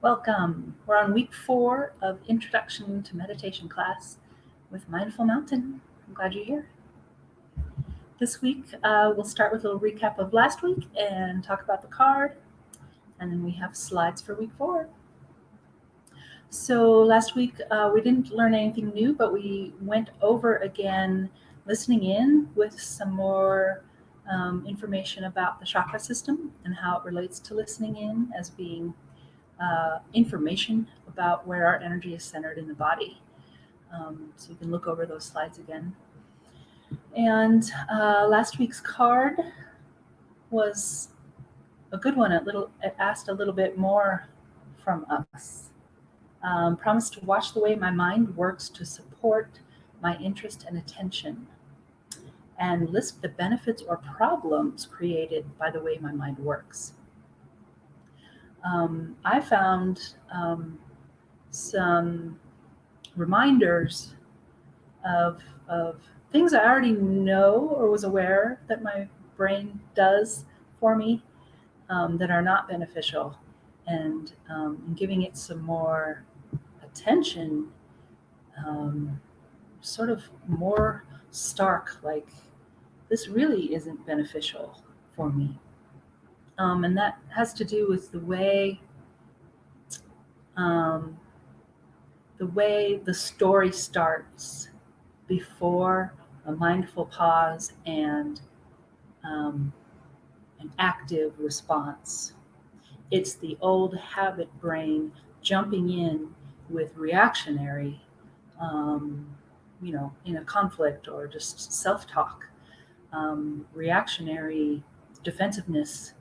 Welcome. We're on week 4 of Introduction to Meditation class with Mindful Mountain. I'm glad you're here. This week, we'll start with a little recap of last week and talk about the card. And then we have slides for week 4. So last week, we didn't learn anything new, but we went over again, listening in with some more information about the chakra system and how it relates to listening in as being information about where our energy is centered in the body. So you can look over those slides again. And last week's card was a good one. It asked a little bit more from us. Promise to watch the way my mind works to support my interest and attention, and list the benefits or problems created by the way my mind works. I found some reminders of things I already know or was aware that my brain does for me that are not beneficial, and giving it some more attention, sort of more stark, like this really isn't beneficial for me. And that has to do with the way the story starts before a mindful pause and an active response. It's the old habit brain jumping in with reactionary, in a conflict or just self-talk, reactionary defensiveness,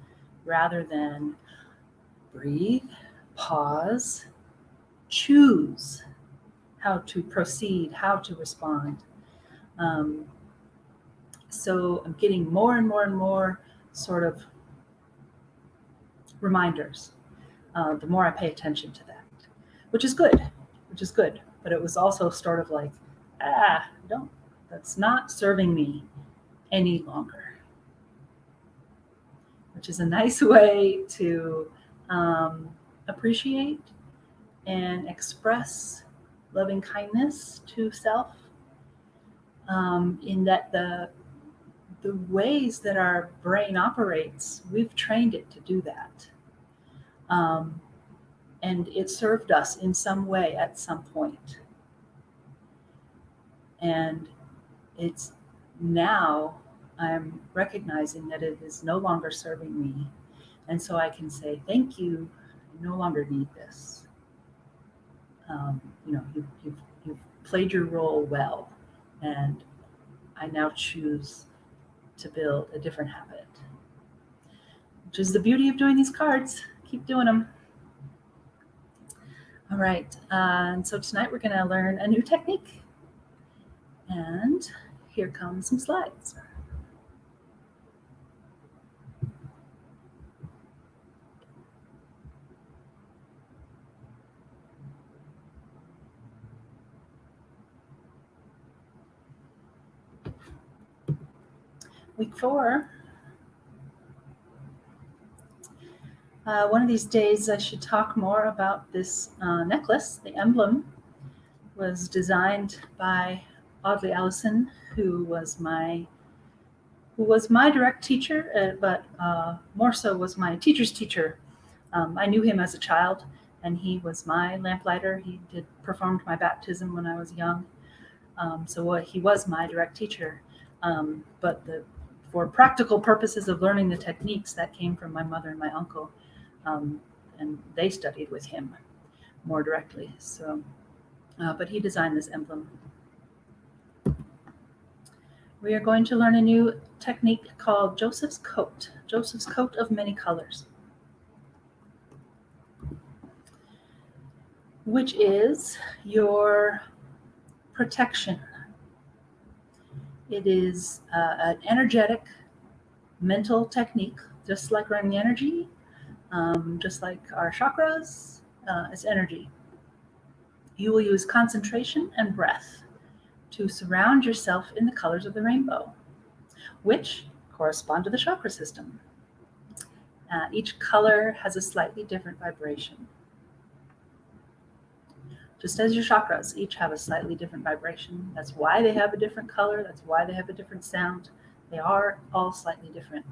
rather than breathe, pause, choose how to proceed, how to respond. So I'm getting more and more and more sort of reminders the more I pay attention to that, which is good. But it was also sort of like, that's not serving me any longer. Which is a nice way to appreciate and express loving kindness to self, in that the ways that our brain operates, we've trained it to do that. And it served us in some way at some point. And it's now I'm recognizing that it is no longer serving me. And so I can say, thank you, I no longer need this. You've played your role well, and I now choose to build a different habit, which is the beauty of doing these cards. Keep doing them. All right, and so tonight we're going to learn a new technique. And here come some slides. Week 4. One of these days I should talk more about this necklace. The emblem was designed by Audley Allison, who was my direct teacher, but more so was my teacher's teacher. I knew him as a child, and he was my lamplighter. He performed my baptism when I was young. So he was my direct teacher. But for practical purposes of learning the techniques, that came from my mother and my uncle, and they studied with him more directly. So, but he designed this emblem. We are going to learn a new technique called Joseph's coat of many colors, which is your protection. It is an energetic mental technique, just like running energy, just like our chakras, it's energy. You will use concentration and breath to surround yourself in the colors of the rainbow, which correspond to the chakra system. Each color has a slightly different vibration. just as your chakras each have a slightly different vibration. That's why they have a different color. That's why they have a different sound. They are all slightly different.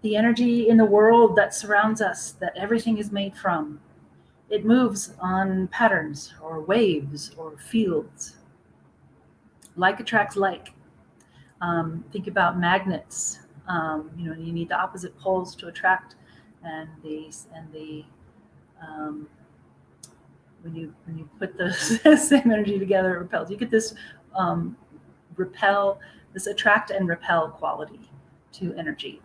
The energy in the world that surrounds us, that everything is made from, it moves on patterns or waves or fields. Like attracts like. Think about magnets. You need the opposite poles to attract, and when you put the same energy together, it repels. You get this this attract and repel quality to energy.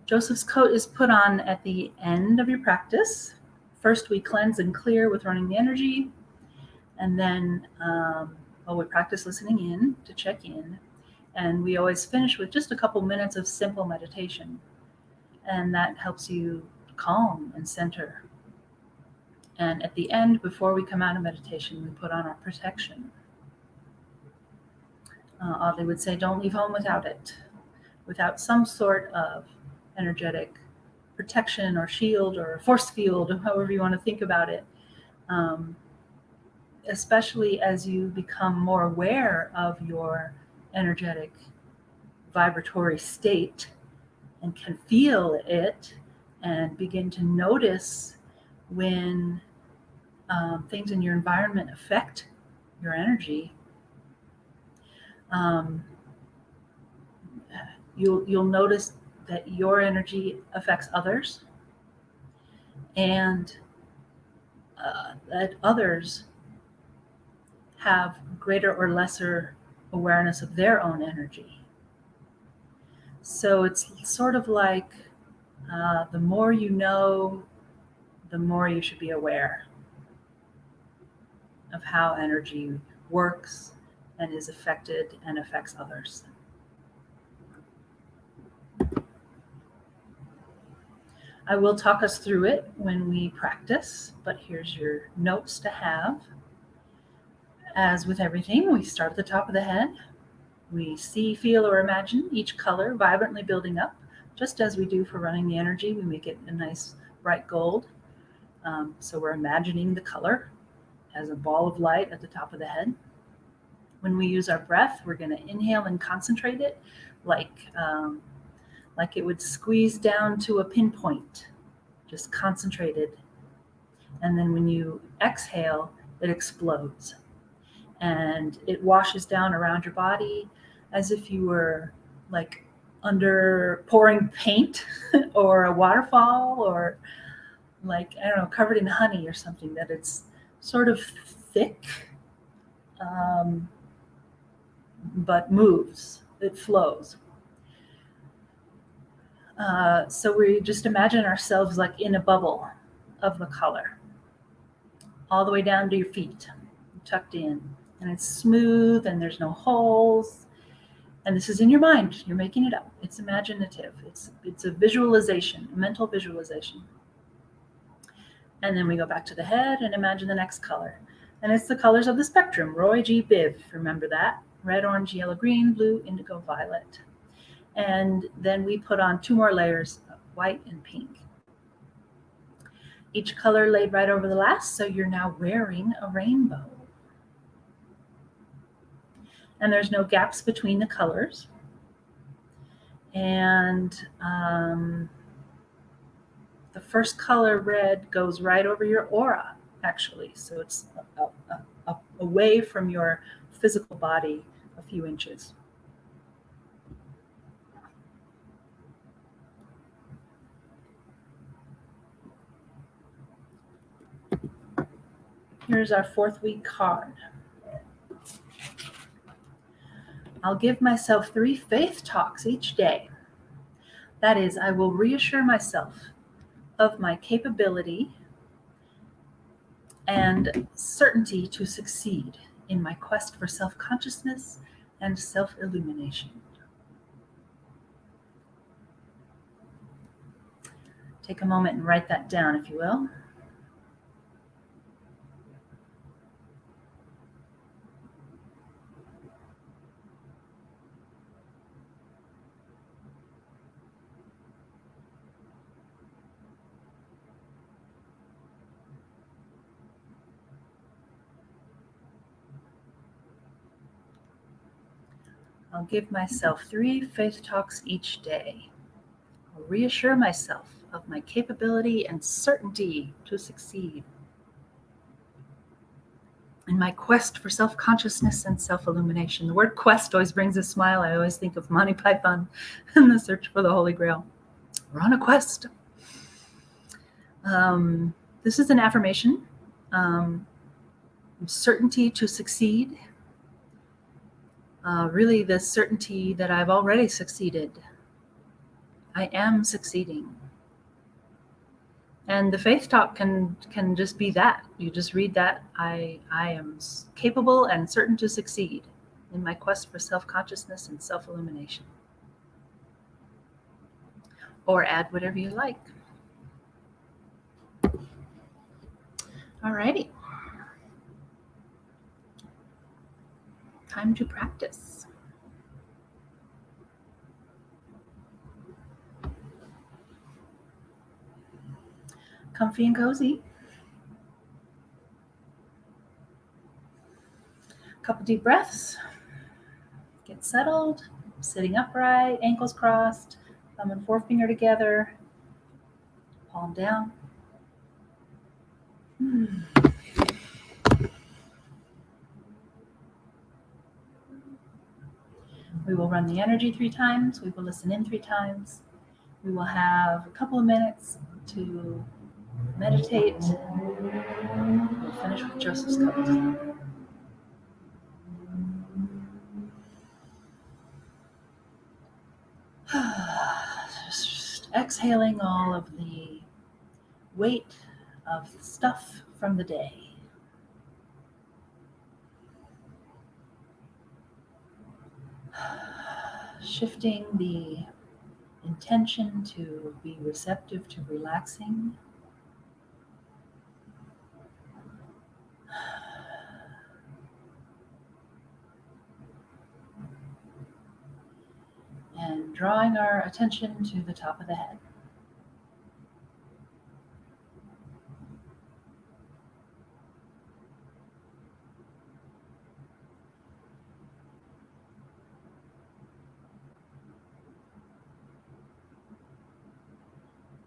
Joseph's coat is put on at the end of your practice. First, we cleanse and clear with running the energy, and then we practice listening in to check in, and we always finish with just a couple minutes of simple meditation, and that helps you calm and center. And at the end, before we come out of meditation, we put on our protection. Audley would say, don't leave home without it, without some sort of energetic protection or shield or force field, or however you want to think about it. Especially as you become more aware of your energetic vibratory state and can feel it and begin to notice when things in your environment affect your energy, you'll notice that your energy affects others, and that others have greater or lesser awareness of their own energy. So it's sort of like the more you know, the more you should be aware of how energy works and is affected and affects others. I will talk us through it when we practice, but here's your notes to have. As with everything, we start at the top of the head. We see, feel, or imagine each color vibrantly building up, just as we do for running the energy. We make it a nice bright gold. So we're imagining the color as a ball of light at the top of the head. When we use our breath, we're going to inhale and concentrate it like it would squeeze down to a pinpoint, just concentrated. And then when you exhale, it explodes. And it washes down around your body as if you were like under pouring paint or a waterfall, or like, I don't know, covered in honey or something, that it's sort of thick, but moves, it flows. So we just imagine ourselves like in a bubble of the color, all the way down to your feet, tucked in. And it's smooth and there's no holes. And this is in your mind. You're making it up. It's imaginative. It's a visualization, a mental visualization. And then we go back to the head and imagine the next color. And it's the colors of the spectrum. Roy G. Biv, remember that. Red, orange, yellow, green, blue, indigo, violet. And then we put on 2 more layers of white and pink. Each color laid right over the last, so you're now wearing a rainbow. And there's no gaps between the colors. And the first color, red, goes right over your aura, actually. So it's away from your physical body a few inches. Here's our 4th week card. I'll give myself 3 faith talks each day. That is, I will reassure myself of my capability and certainty to succeed in my quest for self-consciousness and self-illumination. Take a moment and write that down, if you will. I'll give myself 3 faith talks each day. I'll reassure myself of my capability and certainty to succeed. In my quest for self-consciousness and self-illumination. The word quest always brings a smile. I always think of Monty Python and the search for the Holy Grail. We're on a quest. This is an affirmation. Certainty to succeed. Really the certainty that I've already succeeded. I am succeeding. And the faith talk can just be that. You just read that. I am capable and certain to succeed in my quest for self-consciousness and self-illumination. Or add whatever you like. Alrighty. Time to practice. Comfy and cozy. Couple deep breaths. Get settled. Sitting upright, ankles crossed, thumb and forefinger together, palm down. We will run the energy 3 times. We will listen in 3 times. We will have a couple of minutes to meditate. We'll finish with Joseph's coat. Just exhaling all of the weight of stuff from the day. Shifting the intention to be receptive to relaxing. And drawing our attention to the top of the head.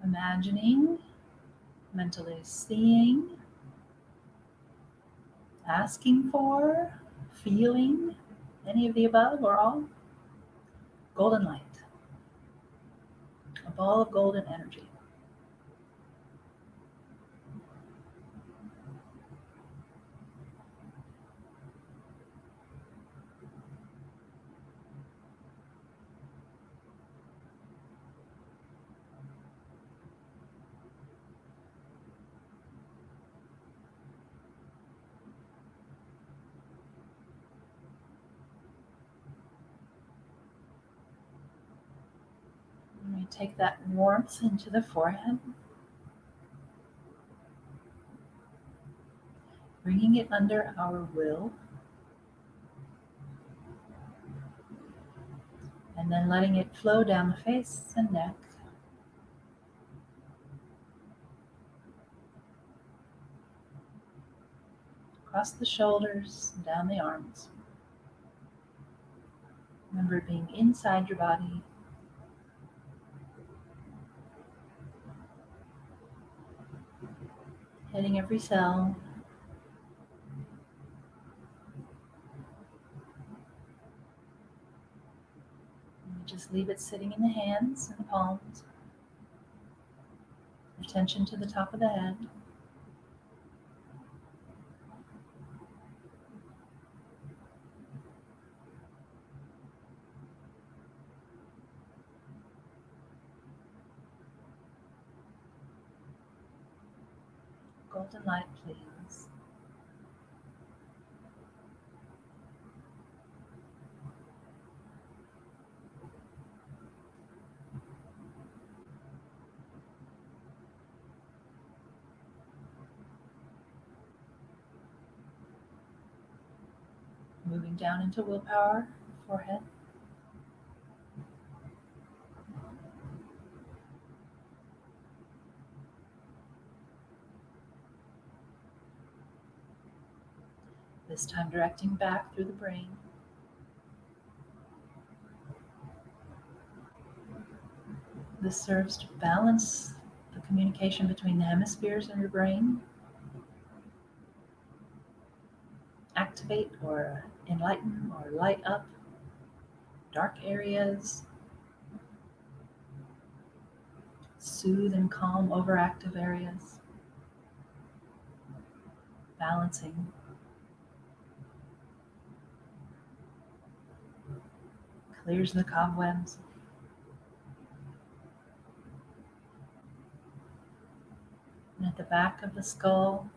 Imagining, mentally seeing, asking for, feeling, any of the above or all, golden light, a ball of golden energy. We take that warmth into the forehead, bringing it under our will, and then letting it flow down the face and neck, across the shoulders, and down the arms. Remember being inside your body, hitting every cell. And just leave it sitting in the hands and the palms. Attention to the top of the head. Golden light, please. Moving down into willpower, forehead. This time directing back through the brain. This serves to balance the communication between the hemispheres of your brain, activate or enlighten or light up dark areas, soothe and calm overactive areas, balancing, clears the cobwebs. And at the back of the skull,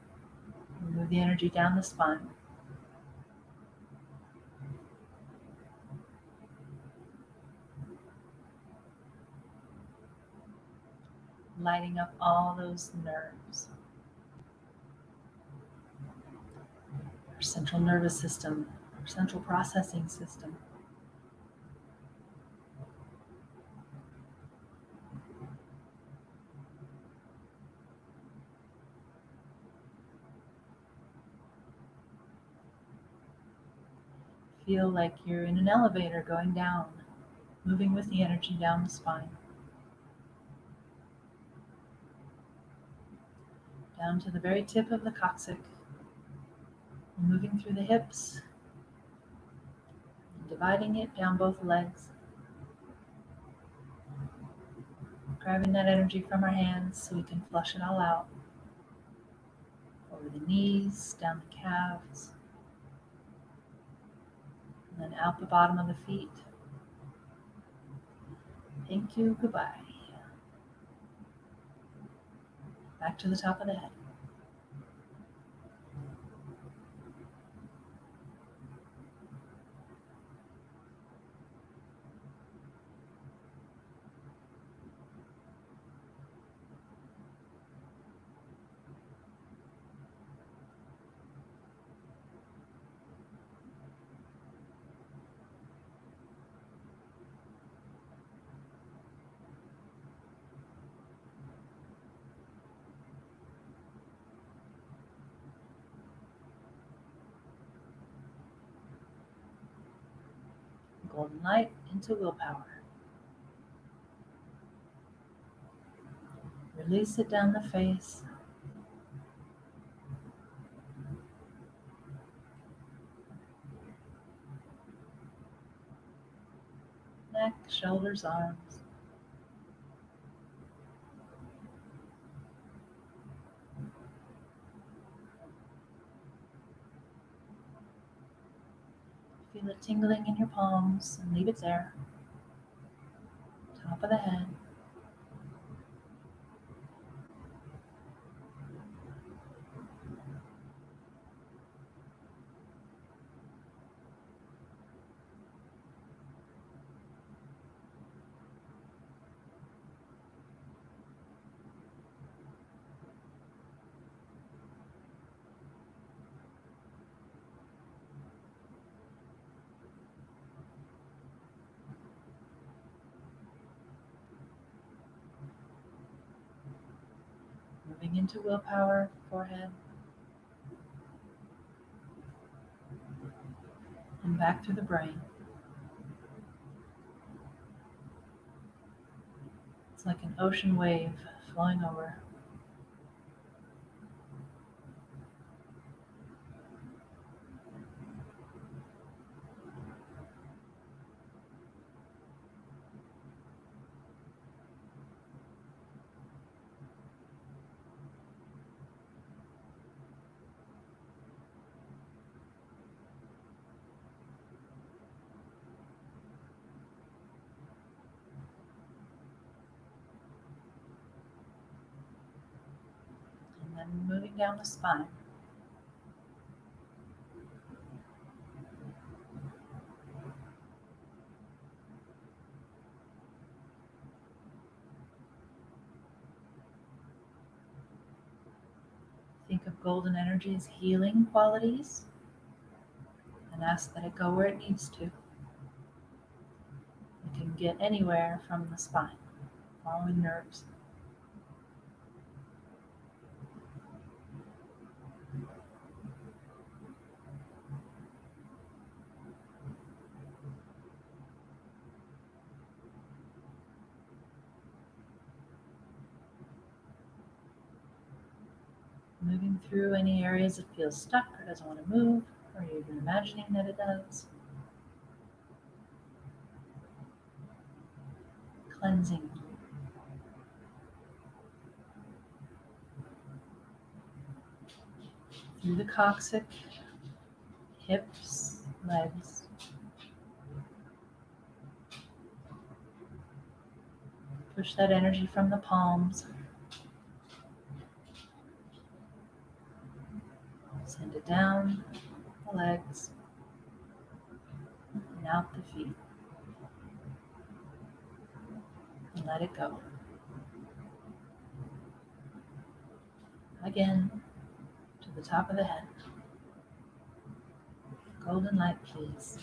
move the energy down the spine. Lighting up all those nerves. Our central nervous system, our central processing system. Feel like you're in an elevator going down, moving with the energy down the spine. Down to the very tip of the coccyx, moving through the hips, and dividing it down both legs. Grabbing that energy from our hands so we can flush it all out. Over the knees, down the calves, and then out the bottom of the feet. Thank you, goodbye. Back to the top of the head. Golden light into willpower. Release it down the face. Neck, shoulders, arms. Feel it tingling in your palms and leave it there. Top of the head. Moving into willpower, forehead, and back through the brain. It's like an ocean wave flowing over. And then moving down the spine. Think of golden energy as healing qualities and ask that it go where it needs to. It can get anywhere from the spine, following nerves. moving through any areas that feel stuck or doesn't want to move, or you're even imagining that it does. Cleansing. Through the coccyx, hips, legs. Push that energy from the palms. Send it down the legs and out the feet. And let it go. Again, to the top of the head. Golden light, please.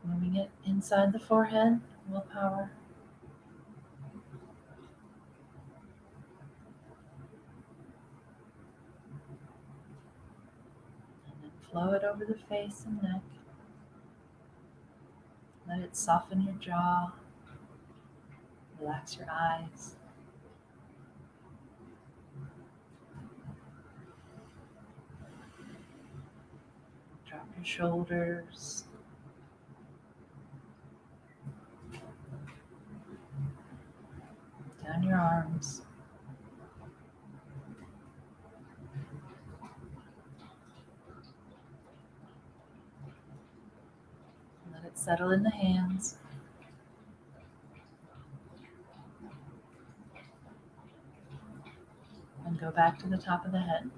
Moving it inside the forehead, willpower. And then flow it over the face and neck. Let it soften your jaw. Relax your eyes. Drop your shoulders. Down your arms. Let it settle in the hands. And go back to the top of the head.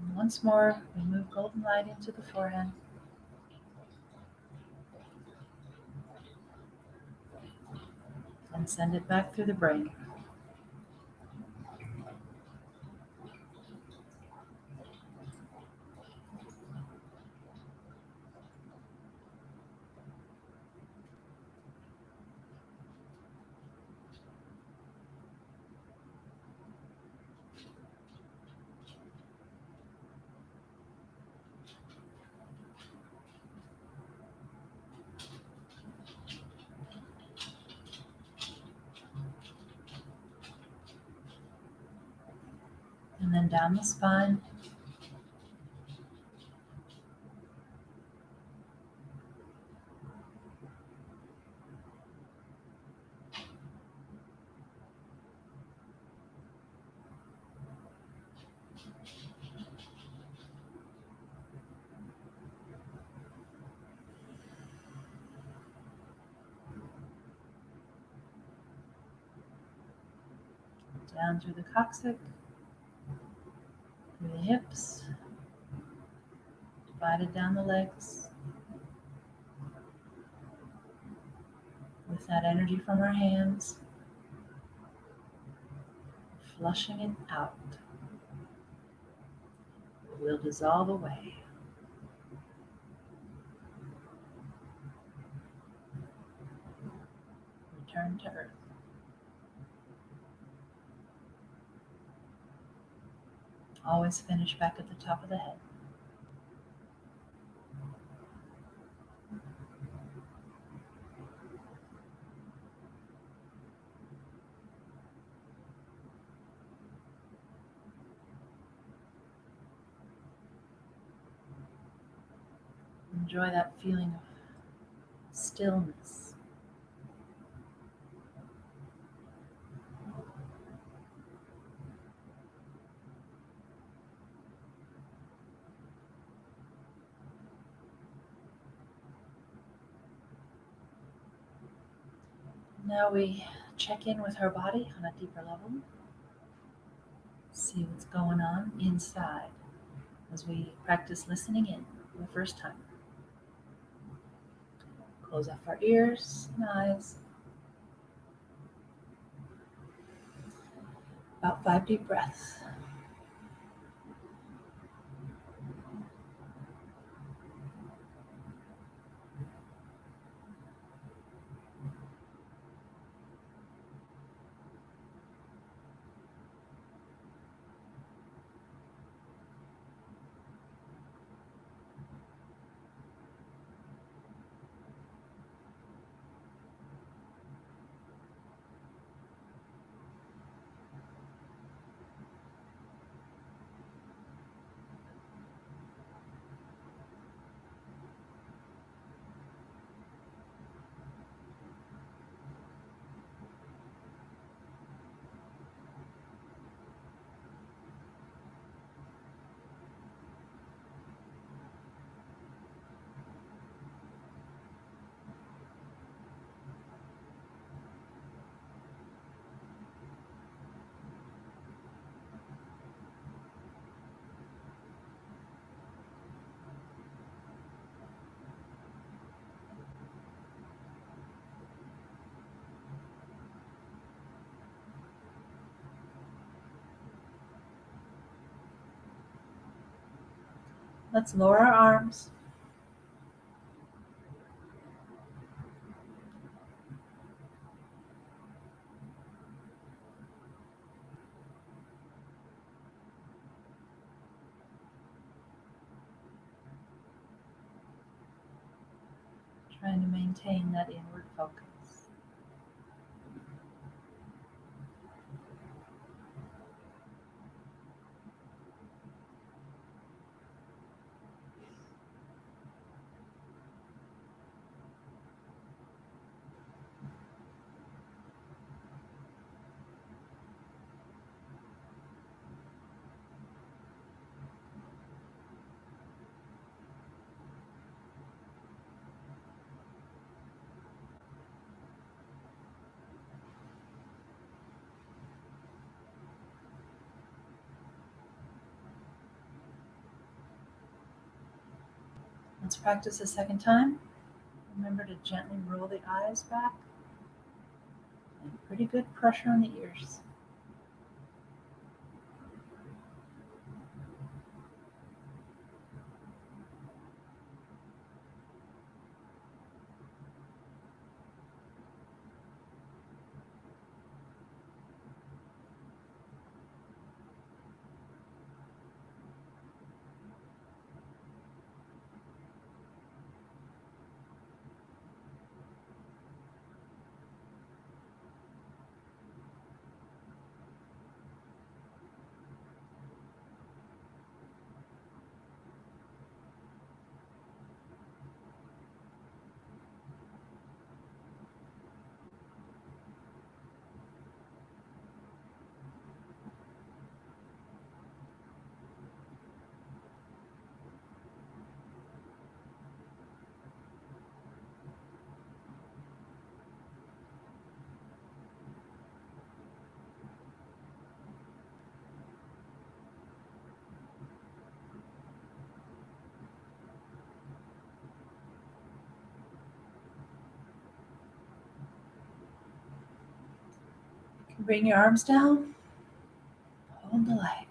And once more, we move golden light into the forehead. And send it back through the brain. And then down the spine. Down through the coccyx. Through the hips. Divided down the legs. With that energy from our hands, flushing it out, it will dissolve away. Return to earth. Always finish back at the top of the head. Enjoy that feeling of stillness. Now we check in with our body on a deeper level, see what's going on inside as we practice listening in for the first time. Close off our ears and eyes. About 5 deep breaths. Let's lower our arms. Trying to maintain that inward focus. Let's practice a second time. Remember to gently roll the eyes back and pretty good pressure on the ears. Bring your arms down. Hold the light.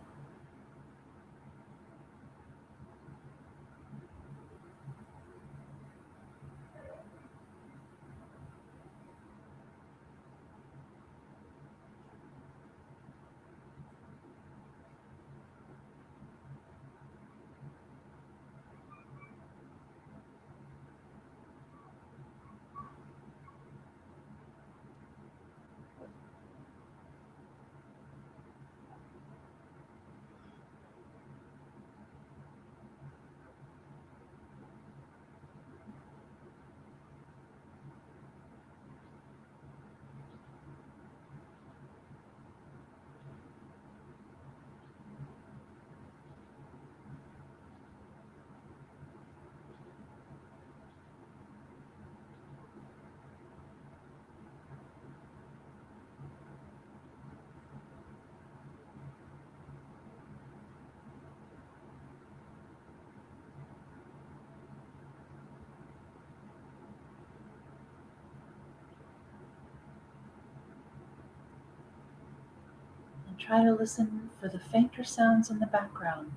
try to listen for the fainter sounds in the background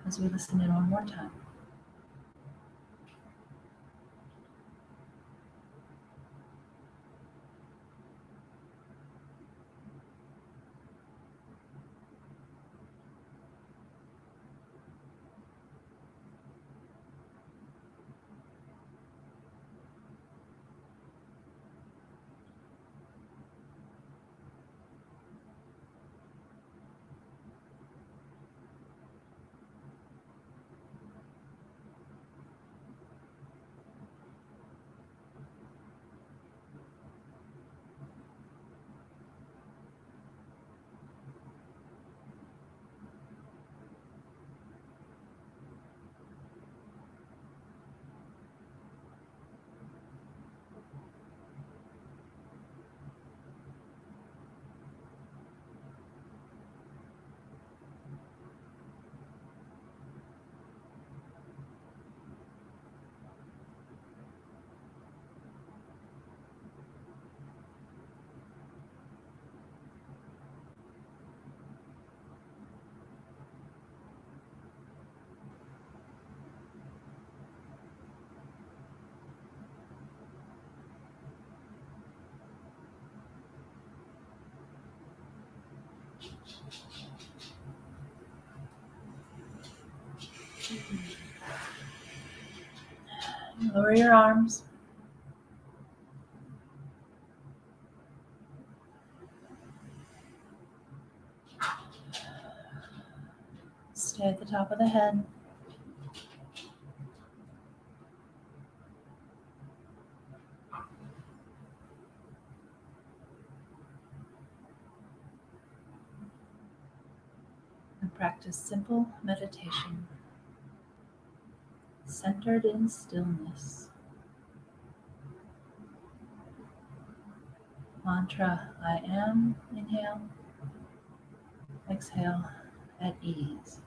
as we listen in one more time. Lower your arms. Stay at the top of the head. And practice simple meditation, centered in stillness. Mantra, I am, inhale, exhale, at ease.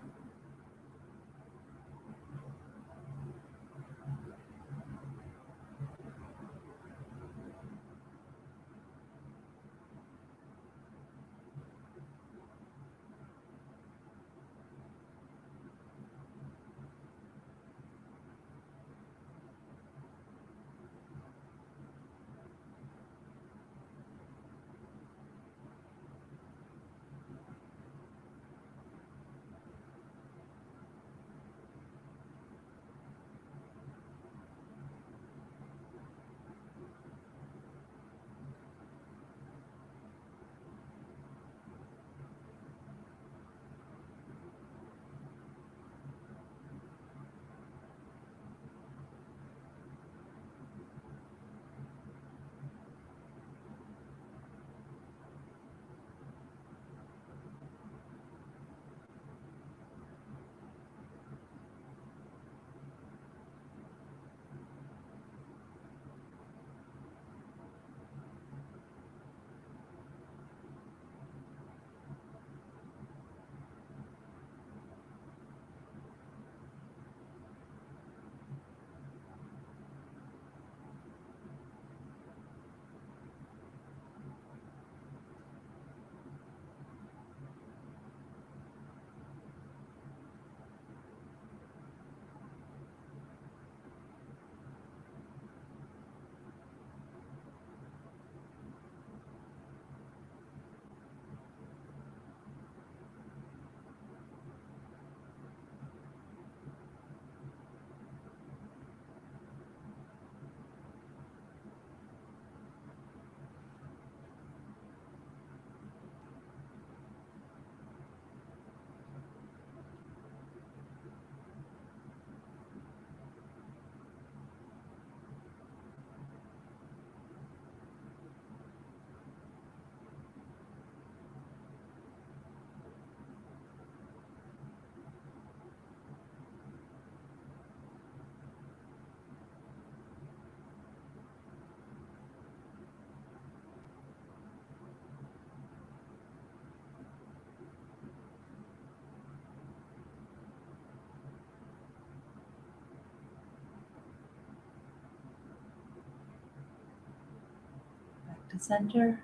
Back to center,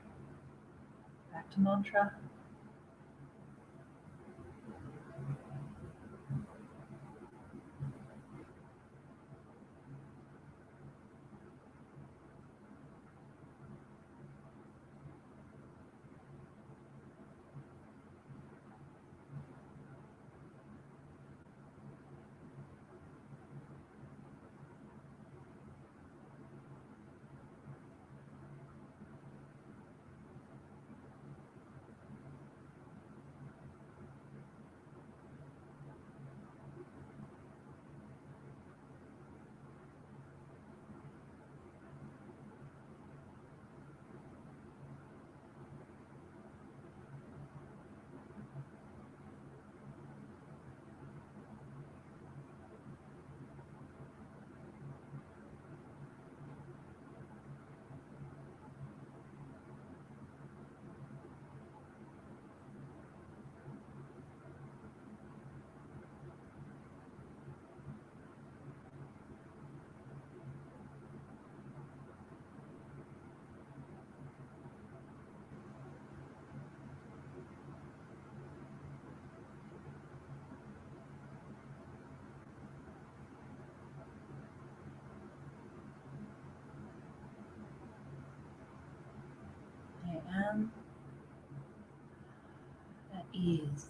back to mantra. am at ease.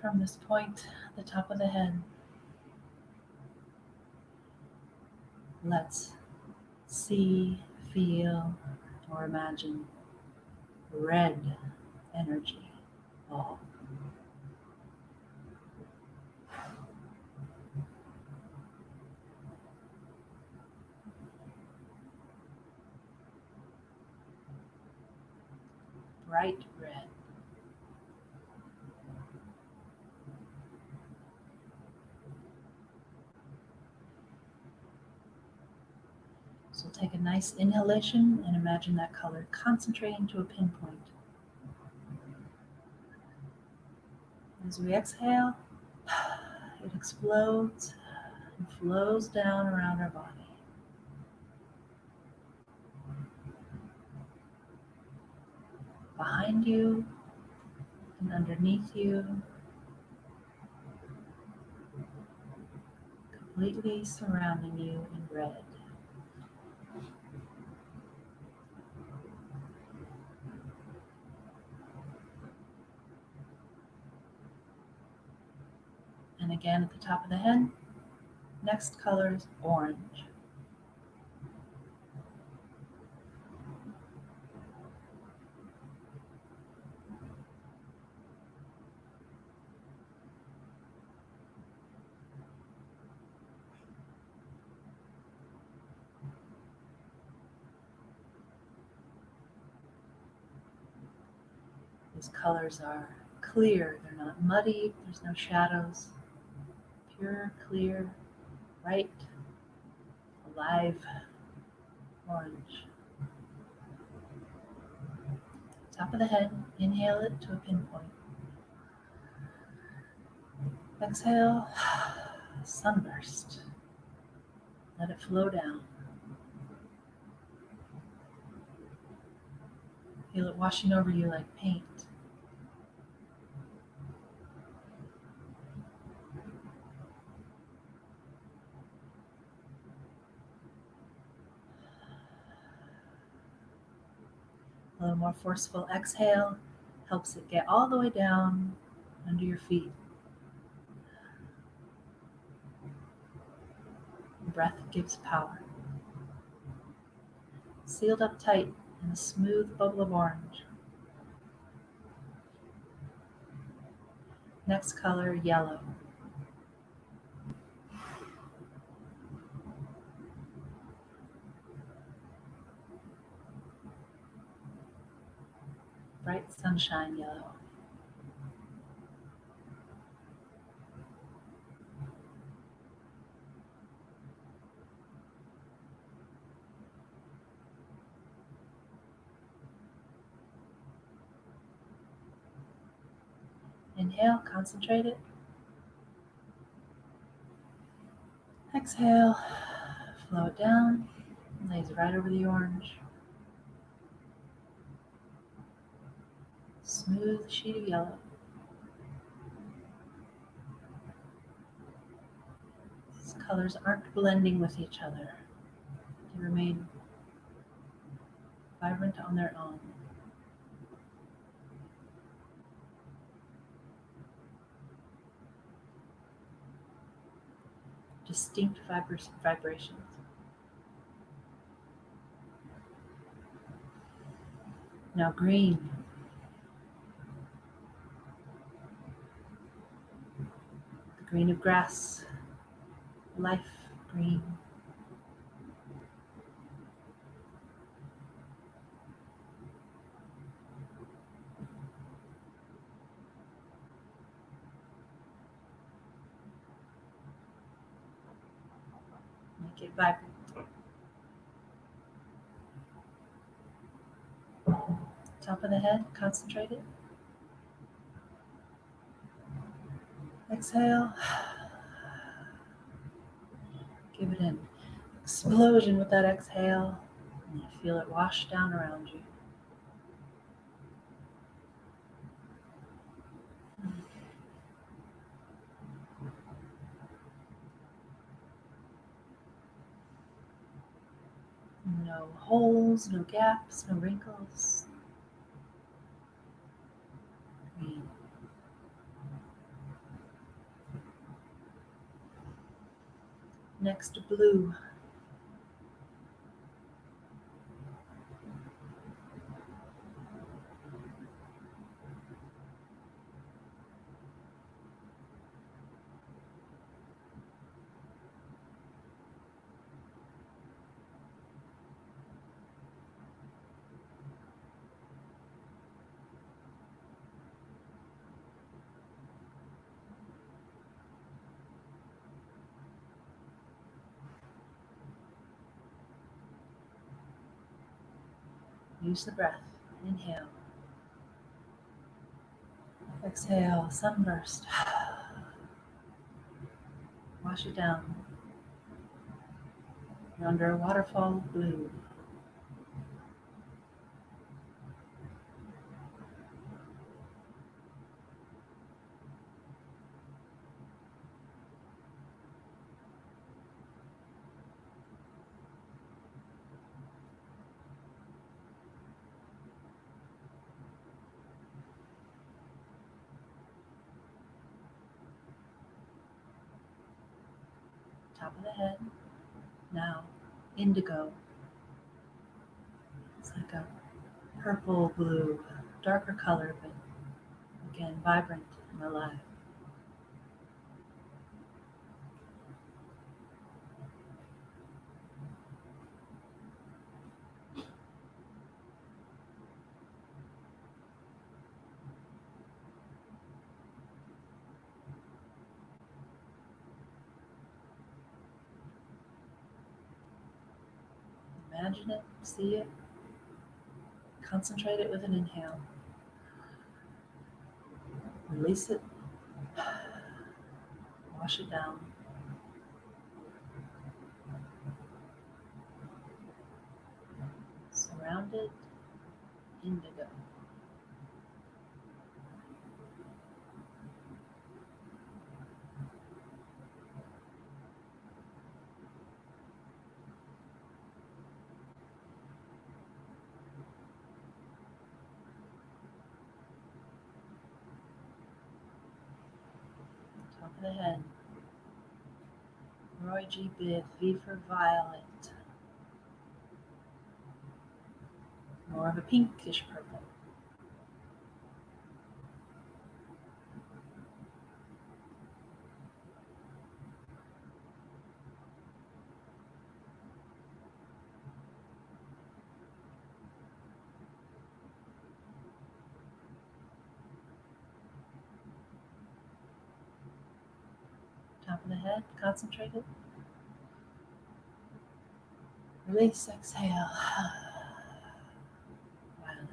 From this point at the top of the head, let's see, feel, or imagine red energy ball. Bright red. So take a nice inhalation and imagine that color concentrating to a pinpoint. As we exhale, it explodes and flows down around our body. Behind you and underneath you, completely surrounding you in red. And again at the top of the head, next color is orange. These colors are clear, they're not muddy, there's no shadows. Pure, clear, bright, alive orange. Top of the head, inhale it to a pinpoint. Exhale, sunburst. Let it flow down. Feel it washing over you like paint. A little more forceful exhale helps it get all the way down under your feet. Breath gives power. Sealed up tight in a smooth bubble of orange. Next color, yellow. Bright sunshine yellow. Inhale, concentrate it. Exhale, flow it down, lays right over the orange. Smooth sheet of yellow. These colors aren't blending with each other. They remain vibrant on their own. distinct vibrations. Now green. The green of grass, life green. Make it vibrant. Top of the head, concentrate it. Exhale. Give it an explosion with that exhale. And you feel it wash down around you. No holes, no gaps, no wrinkles. Green. Next, blue. Use the breath. Inhale. Exhale, sunburst. Wash it down. You're under a waterfall of blue. Top of the head. Now, indigo. It's like a purple blue, darker color, but again, vibrant and alive. Imagine it, see it, concentrate it with an inhale. Release it, wash it down. Surrounded, indigo. Top of the head. Roy G. Biv, V for violet. More of a pinkish purple. Top of the head, concentrate it. Release, exhale. Violet.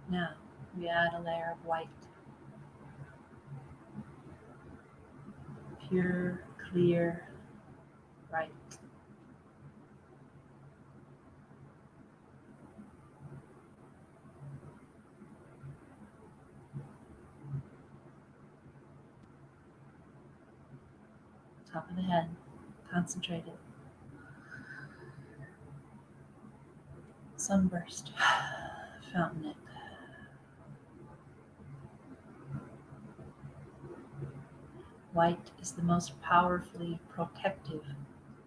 Now, we add a layer of white. Pure, clear, bright. top of the head, concentrated. Sunburst, fountain it. White is the most powerfully protective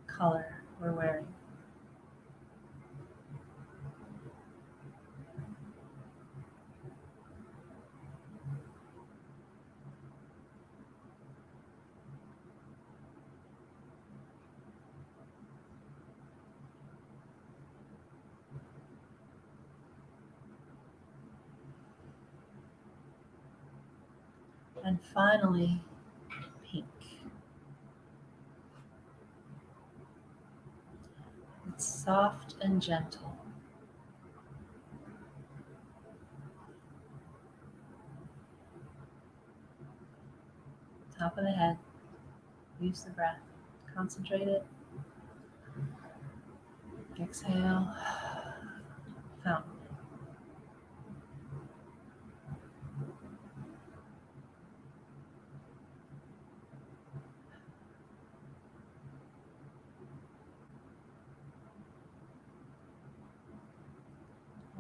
color we're wearing. And finally, pink. It's soft and gentle. Top of the head. Use the breath. Concentrate it. Exhale. Fountain.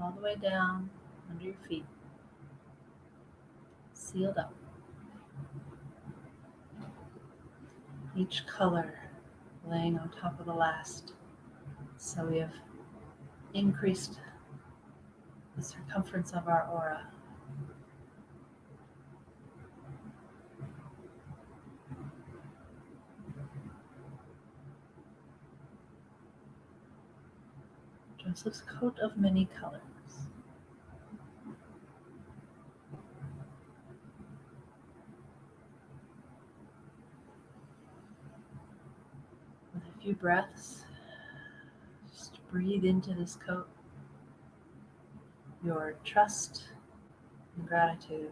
All the way down under your feet. Sealed up. Each color laying on top of the last. So we have increased the circumference of our aura. Joseph's coat of many colors. With a few breaths, just breathe into this coat your trust and gratitude.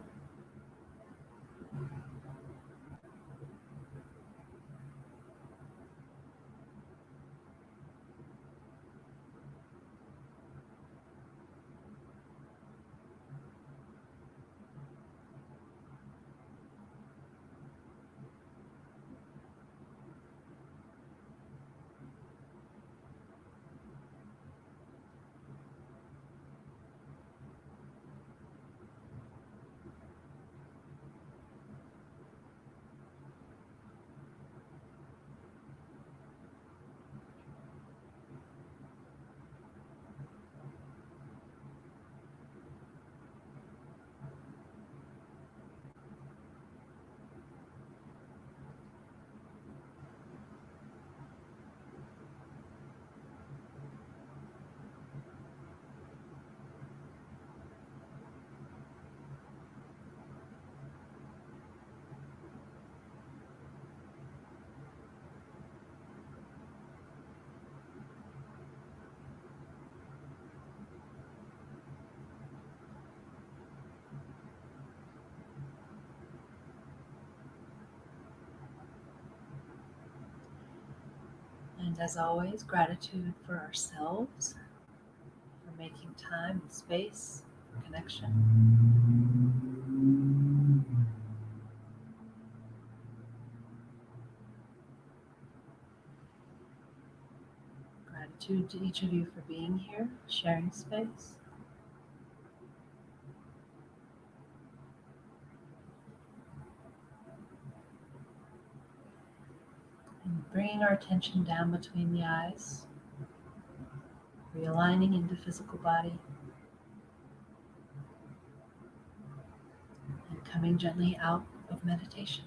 And as always, gratitude for ourselves, for making time and space for connection. Gratitude to each of you for being here, sharing space. And bringing our attention down between the eyes, realigning into physical body, and coming gently out of meditation.